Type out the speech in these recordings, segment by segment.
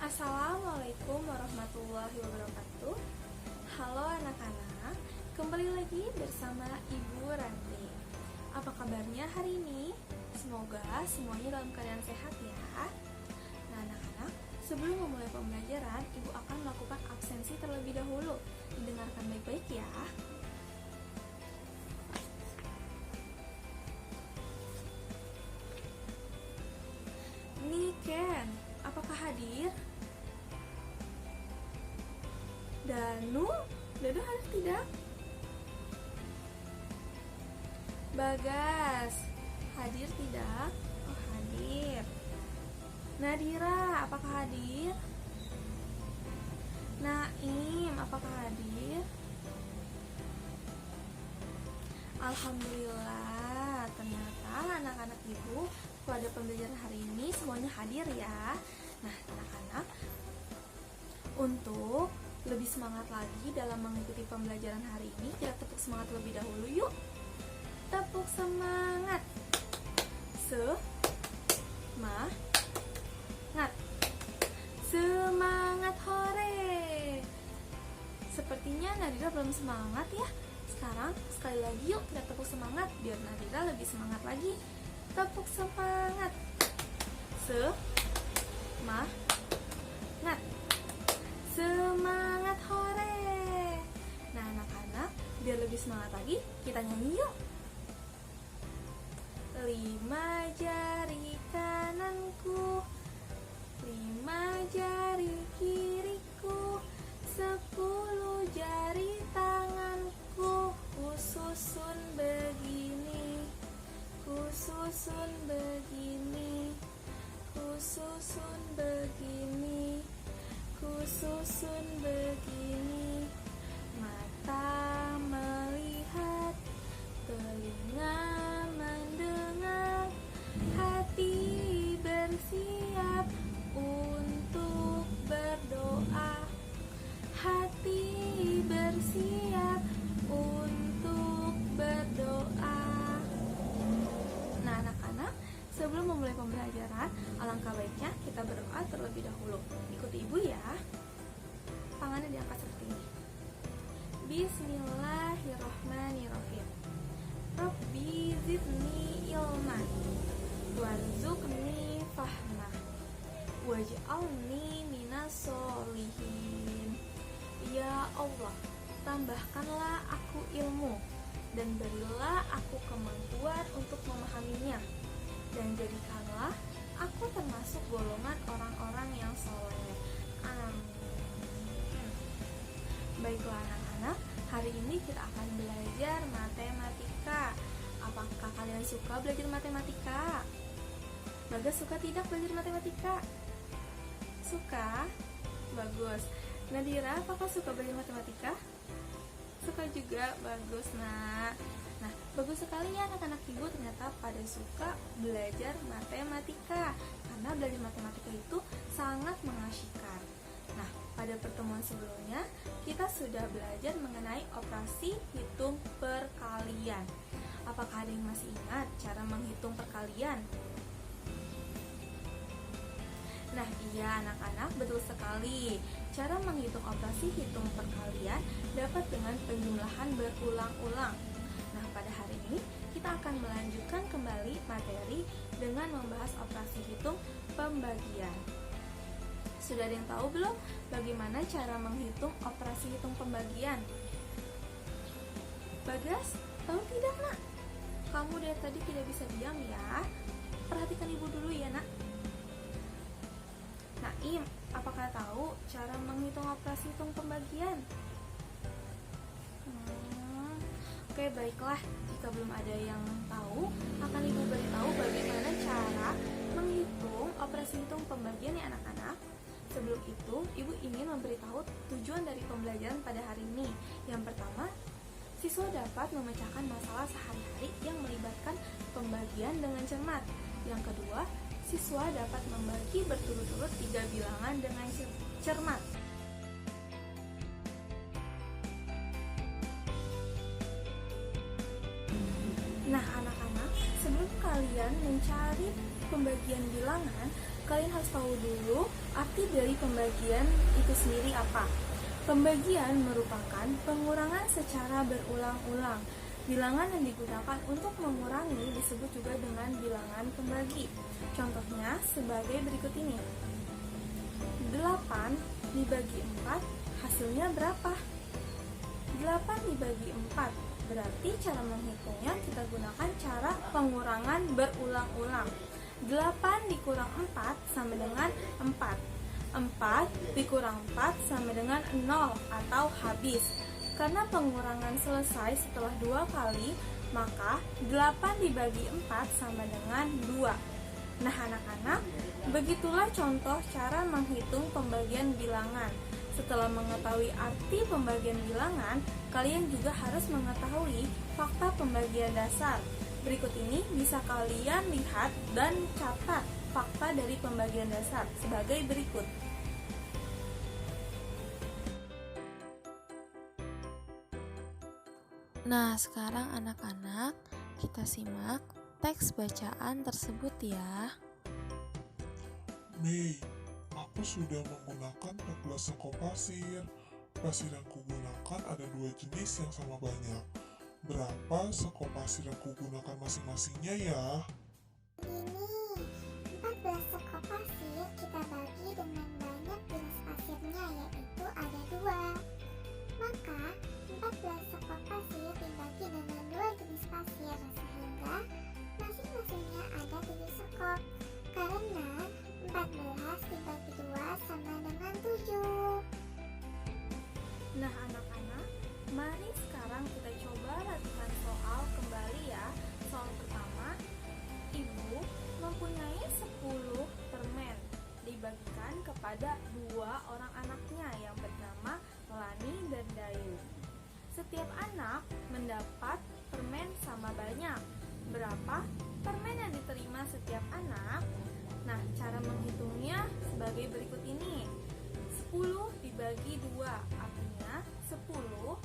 Assalamualaikum warahmatullahi wabarakatuh. Halo anak-anak, kembali lagi bersama Ibu Ranti. Apa kabarnya hari ini? Semoga semuanya dalam keadaan sehat ya. Nah anak-anak, sebelum memulai pembelajaran, Ibu akan melakukan absensi terlebih dahulu. Didengarkan baik-baik ya. Niken, apakah hadir? Danu hadir tidak? Bagas, hadir tidak? Oh hadir. Nadira, apakah hadir? Naim, apakah hadir? Alhamdulillah, ternyata anak-anak ibu pada pembelajaran hari ini semuanya hadir ya. Nah anak-anak, untuk lebih semangat lagi dalam mengikuti pembelajaran hari ini, kita tepuk semangat terlebih dahulu yuk. Tepuk semangat. Semangat hore. Sepertinya Nadira belum semangat ya. Sekarang sekali lagi yuk kita tepuk semangat biar Nadira lebih semangat lagi. Tepuk semangat. Semangat hore. Nah anak-anak, biar lebih semangat lagi, kita nyanyi yuk. 5 jari kananku, 5 jari kiriku, 10 jari tanganku, kususun begini, kususun begini, kususun begini, kususun begini. Mata melihat, telinga mendengar, hati bersiap untuk berdoa, hati bersiap untuk berdoa. Nah anak-anak, sebelum memulai pembelajaran, alangkah baiknya kita berdoa terlebih dahulu. Ikuti ibu ya. Tangannya diangkat seperti ini. Bismillahirrahmanirrahim. Rabbi zidni ilman warzuqni fahmah waj'alni minas solihin. Ya Allah, tambahkanlah aku ilmu dan berilah aku kemampuan untuk memahaminya, dan jadikanlah aku termasuk golongan orang-orang yang soleh. Amin. Baiklah anak-anak, hari ini kita akan belajar matematika. Apakah kalian suka belajar matematika? Bagas suka tidak belajar matematika? Suka? Bagus. Nadira, apakah suka belajar matematika? Suka juga, bagus nak. Nah, bagus sekali ya anak-anak ibu ternyata pada suka belajar matematika, karena belajar matematika itu sangat mengasyikkan. Nah, pada pertemuan sebelumnya kita sudah belajar mengenai operasi hitung perkalian. Apakah ada yang masih ingat cara menghitung perkalian? Nah iya anak-anak, betul sekali. Cara menghitung operasi hitung perkalian dapat dengan penjumlahan berulang-ulang. Nah pada hari ini kita akan melanjutkan kembali materi dengan membahas operasi hitung pembagian. Sudah ada yang tahu belum bagaimana cara menghitung operasi hitung pembagian? Bagas, tahu tidak nak? Kamu dari tadi tidak bisa diam ya. Perhatikan ibu dulu ya nak. Naim, apakah tahu cara menghitung operasi hitung pembagian? Oke, baiklah. Jika belum ada yang tahu, akan ibu beritahu bagaimana cara menghitung operasi hitung pembagian ya anak-anak. Sebelum itu, ibu ingin memberitahu tujuan dari pembelajaran pada hari ini. Yang pertama, siswa dapat memecahkan masalah sehari-hari yang melibatkan pembagian dengan cermat. Yang kedua, siswa dapat membagi berturut-turut 3 bilangan dengan cermat. Nah anak-anak, sebelum kalian mencari pembagian bilangan, kalian harus tahu dulu arti dari pembagian itu sendiri apa. Pembagian merupakan pengurangan secara berulang-ulang. Bilangan yang digunakan untuk mengurangi disebut juga dengan bilangan pembagi. Contohnya sebagai berikut ini. 8 dibagi 4 hasilnya berapa? 8 dibagi 4, berarti cara menghitungnya kita gunakan cara pengurangan berulang-ulang. 8 dikurang 4 sama dengan 4. 4 dikurang 4 sama dengan 0 atau habis. Karena pengurangan selesai setelah 2 kali, maka 8 dibagi 4 sama dengan 2. Nah anak-anak, begitulah contoh cara menghitung pembagian bilangan. Setelah mengetahui arti pembagian bilangan, kalian juga harus mengetahui fakta pembagian dasar. Berikut ini bisa kalian lihat dan catat fakta dari pembagian dasar sebagai berikut. Nah, sekarang anak-anak, kita simak teks bacaan tersebut ya. Mei, aku sudah menggunakan 14 sekop pasir. Pasir yang kugunakan ada 2 jenis yang sama banyak. Berapa sekop pasir yang kugunakan masing-masingnya ya? Ini 14 sekop pasir kita bagi dengan banyak jenis pasirnya, yaitu ada 2. Maka 14 sekop pasir dibagi dengan 2 jenis pasir, sehingga masing-masingnya ada 7 sekop. Karena 14 dibagi 2 sama dengan 7. Nah anak-anak, mari sekarang kita coba latihan soal kembali ya. Soal pertama, ibu mempunyai 10 permen dibagikan kepada 2 orang anaknya yang bernama Lani dan Dayu. Setiap anak mendapat permen sama banyak. Berapa permen yang diterima setiap anak? Nah, cara menghitungnya sebagai berikut ini. 10 dibagi 2, artinya 10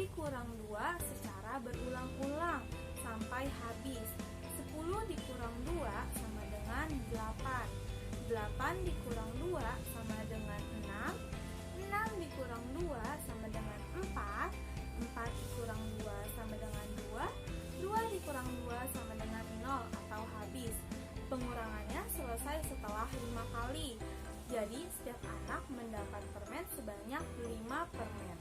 dikurang 2 secara berulang-ulang sampai habis. 10 dikurang 2 sama dengan 8. 8 dikurang 2 sama dengan 6. 6 dikurang 2 sama dengan 4. 4 dikurang 2 sama dengan 2. 2 dikurang 2 sama dengan 0 atau habis. Pengurangannya selesai setelah 5 kali. Jadi setiap anak mendapat permen sebanyak 5 permen.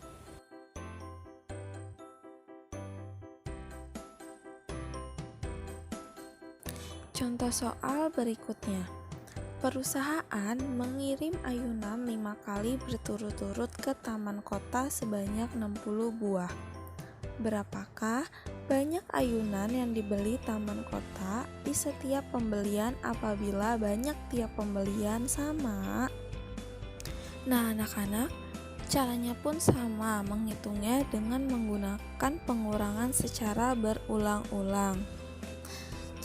Contoh soal berikutnya. Perusahaan mengirim ayunan 5 kali berturut-turut ke taman kota sebanyak 60 buah. Berapakah banyak ayunan yang dibeli taman kota di setiap pembelian apabila banyak tiap pembelian sama? Nah anak-anak, caranya pun sama, menghitungnya dengan menggunakan pengurangan secara berulang-ulang.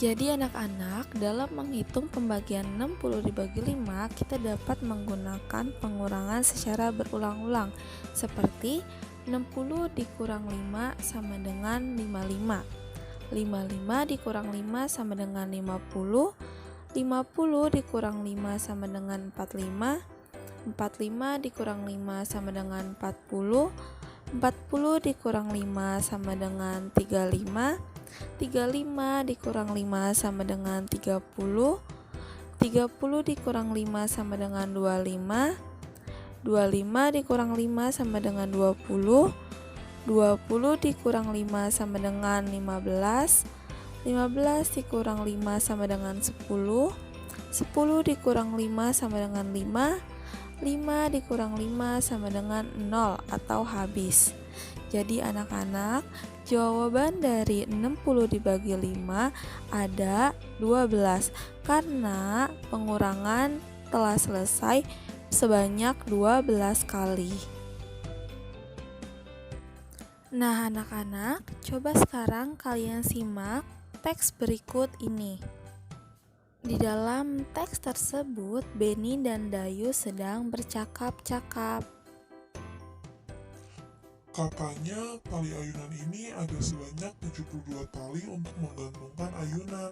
Jadi anak-anak, dalam menghitung pembagian 60 dibagi 5, kita dapat menggunakan pengurangan secara berulang-ulang, seperti 60 dikurang 5 sama dengan 55. 55 dikurang 5 sama dengan 50. 50 dikurang 5 sama dengan 45. 45 dikurang 5 sama dengan 40. 40 dikurang 5 sama dengan 35. 35 dikurang 5 sama dengan 30. 30 dikurang 5 sama dengan 25. 25 dikurang 5 sama dengan 20. 20 dikurang 5 sama dengan 15. 15 dikurang 5 sama dengan 10. 10 dikurang 5 sama dengan 5. 5 dikurang 5 sama dengan 0 atau habis. Jadi anak-anak, jawaban dari 60 dibagi 5 ada 12 karena pengurangan telah selesai sebanyak 12 kali. Nah anak-anak, coba sekarang kalian simak teks berikut ini. Di dalam teks tersebut, Beni dan Dayu sedang bercakap-cakap. Katanya tali ayunan ini ada sebanyak 72 tali untuk menggantungkan ayunan.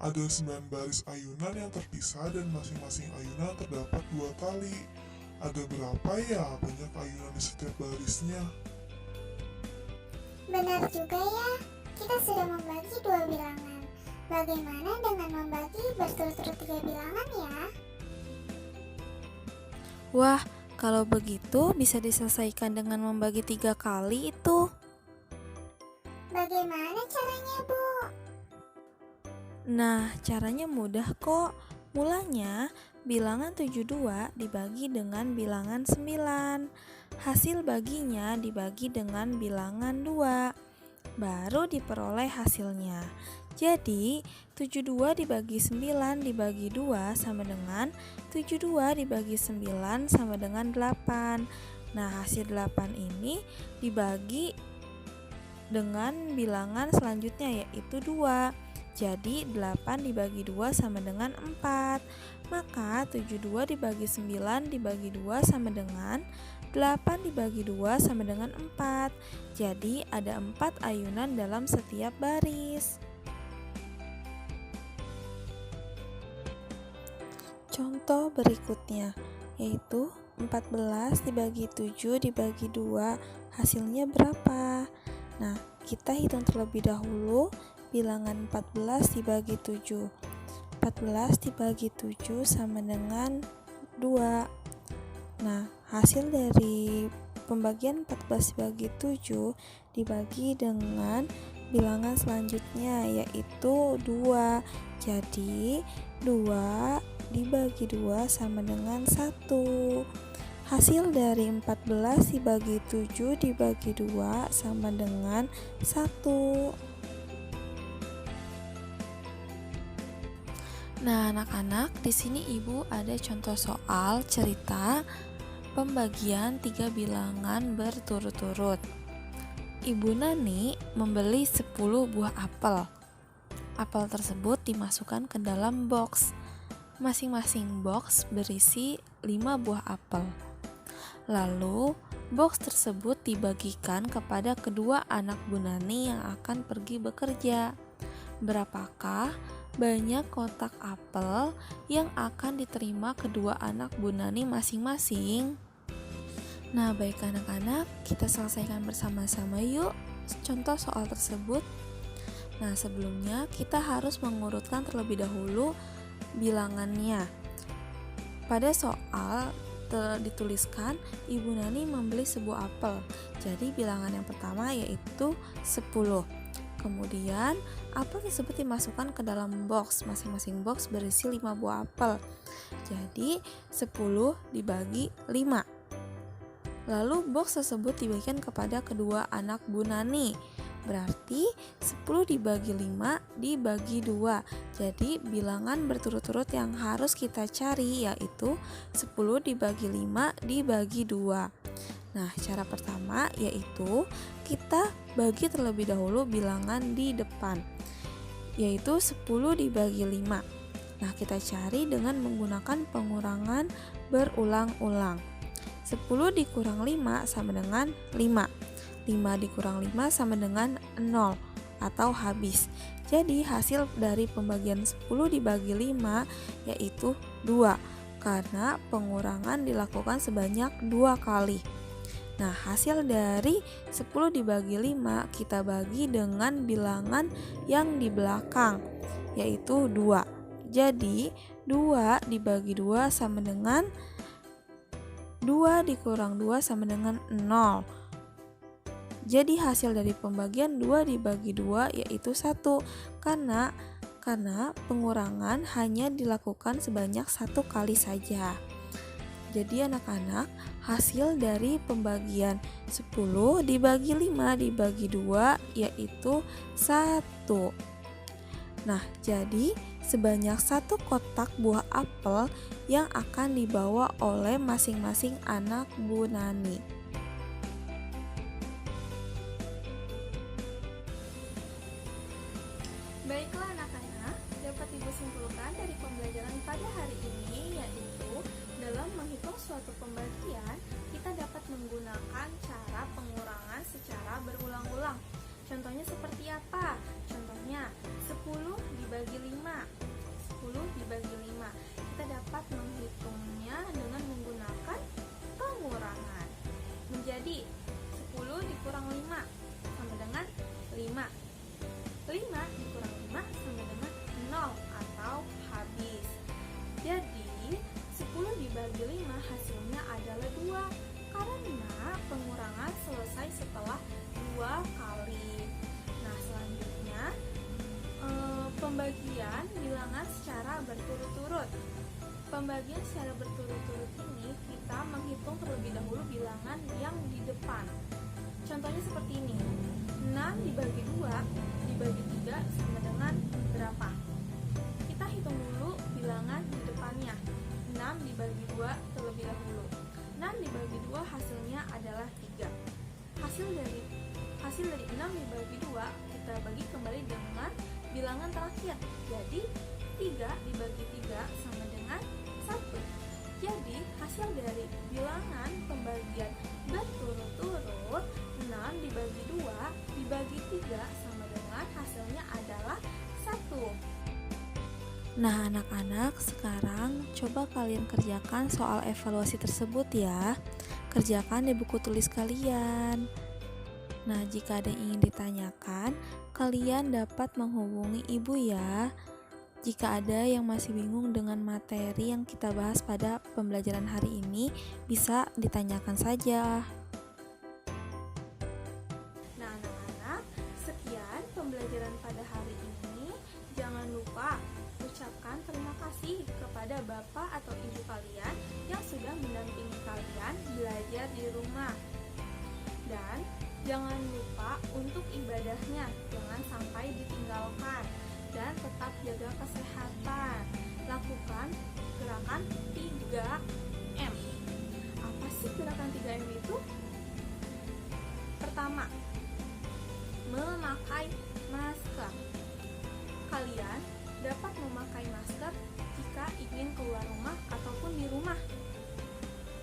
Ada 9 baris ayunan yang terpisah dan masing-masing ayunan terdapat 2 tali. Ada berapa ya banyak ayunan di setiap barisnya? Benar juga ya, kita sudah membagi 2 bilangan. Bagaimana dengan membagi berturut-turut 3 bilangan ya? Wah, kalau begitu bisa diselesaikan dengan membagi 3 kali itu. Bagaimana caranya, Bu? Nah, caranya mudah kok. Mulanya, bilangan 72 dibagi dengan bilangan 9. Hasil baginya dibagi dengan bilangan 2. Baru diperoleh hasilnya. Jadi, 72 dibagi 9 dibagi 2 sama dengan 72 dibagi 9 sama dengan 8. Nah, hasil 8 ini dibagi dengan bilangan selanjutnya yaitu 2. Jadi 8 dibagi 2 sama dengan 4. Maka 72 dibagi 9 dibagi 2 sama dengan 8 dibagi 2 sama dengan 4. Jadi ada 4 ayunan dalam setiap baris. Contoh berikutnya yaitu 14 dibagi 7 dibagi 2 hasilnya berapa? Nah, kita hitung terlebih dahulu bilangan 14 dibagi 7. 14 dibagi 7 sama dengan 2. Nah, hasil dari pembagian 14 dibagi 7 dibagi dengan bilangan selanjutnya yaitu 2. Jadi 2 dibagi 2 sama dengan 1. Hasil dari 14 dibagi 7 dibagi 2 sama dengan 1. Nah, anak-anak, di sini Ibu ada contoh soal cerita pembagian 3 bilangan berturut-turut. Ibu Nani membeli 10 buah apel. Apel tersebut dimasukkan ke dalam box. Masing-masing box berisi 5 buah apel. Lalu, box tersebut dibagikan kepada kedua anak Bu Nani yang akan pergi bekerja. Berapakah banyak kotak apel yang akan diterima kedua anak Bu Nani masing-masing? Nah, baik anak-anak, kita selesaikan bersama-sama yuk contoh soal tersebut. Nah, sebelumnya kita harus mengurutkan terlebih dahulu bilangannya. Pada soal dituliskan Ibu Nani membeli sebuah apel. Jadi bilangan yang pertama yaitu 10. Kemudian apel tersebut dimasukkan ke dalam box. Masing-masing box berisi 5 buah apel. Jadi 10 dibagi 5. Lalu box tersebut dibagikan kepada kedua anak Bu Nani. Berarti 10 dibagi 5 dibagi 2. Jadi bilangan berturut-turut yang harus kita cari yaitu 10 dibagi 5 dibagi 2. Nah, cara pertama yaitu kita bagi terlebih dahulu bilangan di depan, yaitu 10 dibagi 5. Nah, kita cari dengan menggunakan pengurangan berulang-ulang. 10 dikurang 5 sama dengan 5. 5 dikurang 5 sama dengan 0 atau habis. Jadi hasil dari pembagian 10 dibagi 5 yaitu 2 karena pengurangan dilakukan sebanyak 2 kali. Nah, hasil dari 10 dibagi 5 kita bagi dengan bilangan yang di belakang yaitu 2. Jadi 2 dibagi 2 sama dengan 2 dikurang 2 sama dengan 0. Jadi hasil dari pembagian 2 dibagi 2 yaitu 1 karena pengurangan hanya dilakukan sebanyak 1 kali saja. Jadi anak-anak, hasil dari pembagian 10 dibagi 5 dibagi 2 yaitu 1. Nah, jadi sebanyak 1 kotak buah apel yang akan dibawa oleh masing-masing anak Bu Nani. Baiklah anak-anak, dapat Ibu simpulkan dari pembelajaran pada hari ini yaitu dalam menghitung suatu pembagian, kita dapat menggunakan cara pengurangan secara berulang-ulang. Contohnya seperti apa? Contohnya 10 dibagi 5. berturut-turut. Pembagian secara berturut-turut ini kita menghitung terlebih dahulu bilangan yang di depan. Contohnya seperti ini. 6 dibagi 2 dibagi 3 sama dengan berapa? Kita hitung dulu bilangan di depannya. 6 dibagi 2 terlebih dahulu. 6 dibagi 2 hasilnya adalah 3. Hasil dari 6 dibagi 2 kita bagi kembali dengan bilangan terakhir. Jadi 3 dibagi 3 sama dengan 1. Jadi hasil dari bilangan pembagian berturut-turut 6 dibagi 2 dibagi 3 sama dengan hasilnya adalah 1. Nah, anak-anak, sekarang coba kalian kerjakan soal evaluasi tersebut ya. Kerjakan di buku tulis kalian. Nah, jika ada yang ingin ditanyakan, kalian dapat menghubungi ibu ya. Jika ada yang masih bingung dengan materi yang kita bahas pada pembelajaran hari ini, bisa ditanyakan saja. Nah, anak-anak, sekian pembelajaran pada hari ini. Jangan lupa ucapkan terima kasih kepada bapak atau ibu kalian yang sudah mendampingi kalian belajar di rumah. Dan jangan lupa untuk ibadahnya, jangan sampai ditinggalkan. Dan tetap jaga kesehatan. Lakukan gerakan 3M. Apa sih gerakan 3M itu? Pertama, memakai masker. Kalian dapat memakai masker jika ingin keluar rumah ataupun di rumah.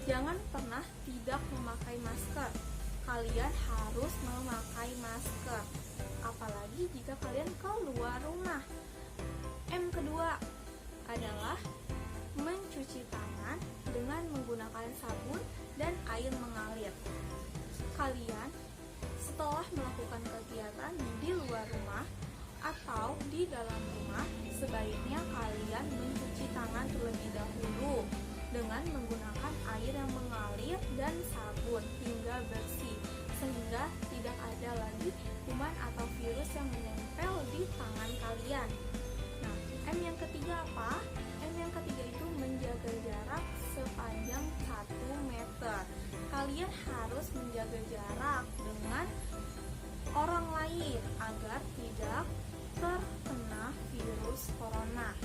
Jangan pernah tidak memakai masker. Kalian harus memakai masker, apalagi jika kalian keluar rumah. M kedua adalah mencuci tangan dengan menggunakan sabun dan air mengalir. Kalian setelah melakukan kegiatan di luar rumah atau di dalam rumah, sebaiknya kalian mencuci tangan terlebih dahulu dengan menggunakan air yang mengalir dan sabun hingga bersih, sehingga tidak ada lagi kuman atau virus yang menempel di tangan kalian. Nah, M yang ketiga apa? M yang ketiga itu menjaga jarak sepanjang 1 meter. Kalian harus menjaga jarak dengan orang lain agar tidak terkena virus corona.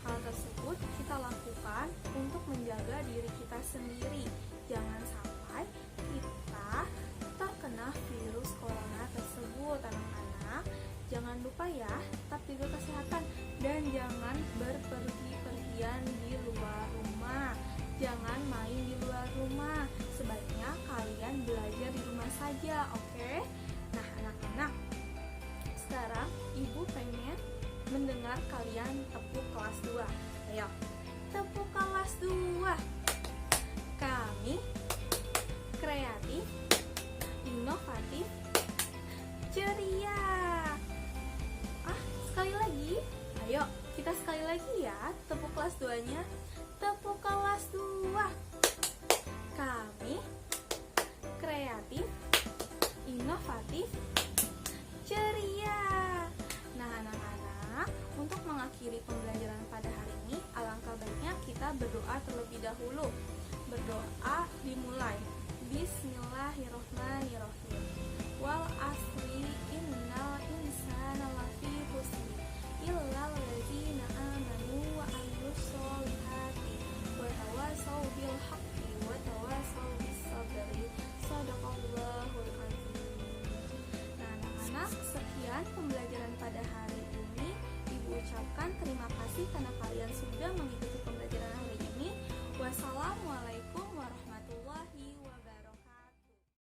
Hal tersebut kita lakukan untuk menjaga diri kita sendiri. Jangan sampai kita terkena virus corona tersebut, anak-anak. Jangan lupa ya, tetap jaga kesehatan dan jangan berpergi-pergian di luar rumah. Jangan main di luar rumah. Sebaiknya kalian belajar di rumah saja, oke? Nah, anak-anak, sekarang ibu pengen mendengar kalian tepuk kelas 2. Ayo, tepuk kelas 2. Kami kreatif, inovatif, ceria. Sekali lagi. Ayo, kita sekali lagi ya tepuk kelas 2-nya. Tepuk kelas 2. Kami kreatif, inovatif, ceria. Nah, anak-anak, untuk mengakhiri pembelajaran pada hari ini, alangkah baiknya kita berdoa terlebih dahulu. Berdoa dimulai. Bismillahirrohmanirrohim. Wal asri innal insana lafi khusr illal ladzina amanu wa amilus solihati wa tawasaw bil haqqi wa tawasaw bis sabri